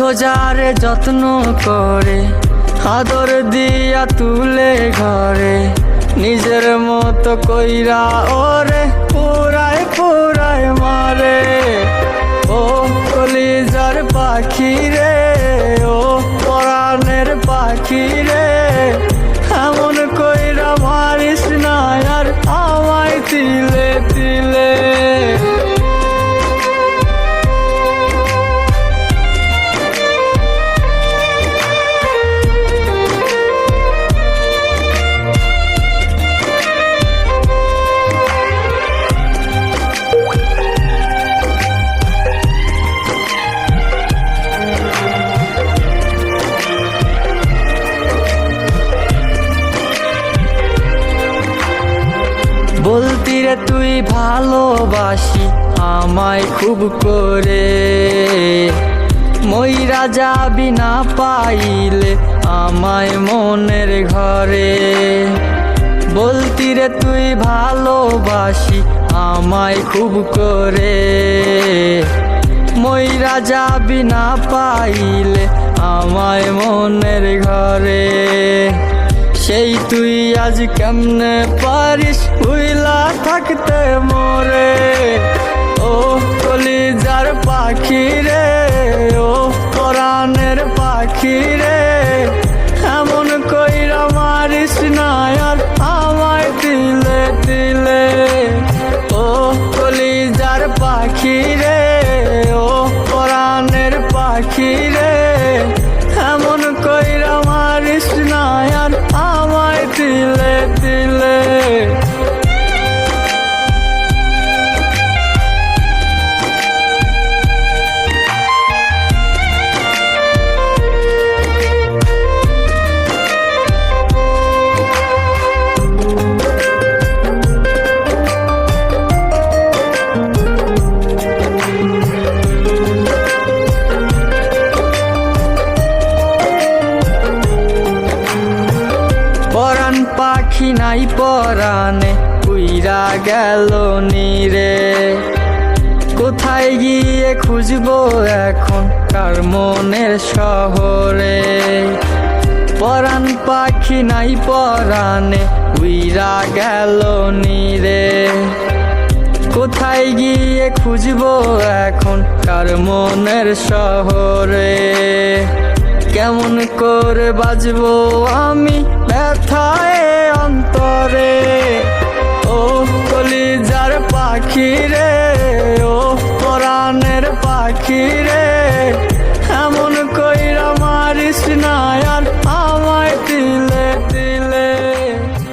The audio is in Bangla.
খোঁজারে যত্ন করে আদর দিয়া তুলে ঘরে নিজের মতো কইরা ওরে পুরায় পুরায় মারে। ও কলিজার পাখি রে, ও পরাণের পাখি রে, এমন কইরা মারিস না আর আমায় তিলে তিলে। বলতি রে তুই ভালোবাসি আমায় খুব করে, মইরা যাবি না পাইলে আমায় মনের ঘরে। বলতি রে তুই ভালোবাসি আমায় খুব করে, মইরা যাবি না পাইলে আমায় মনের ঘরে। সেই তুই আজ কেমনে পারিস ভুইলা থাকতে মোরে। ও কলিজার পাখি রে, ও পরাণের পাখি রে, এমন কইরা মারিস না আর আমায় তিলে তিলে। ও কলিজার পাখি রে, ও পরাণের পাখি রে, এমন কইরা মারিস না আর আমায় তিলে তিলে। পরাণ পাখি নাই পরাণে উইরা গেল নীরে, কোথায় গিয়ে খুঁজবো এখন কার মনের শহরে। পরাণ পাখি নাই পরাণে উইরা গেল নীরে, কোথায় গিয়ে খুঁজবো এখন কার মনের শহরে। কেমন করে বাজবো আমি ব্যথায় অন্তরে। ও কলিজার পাখি রে,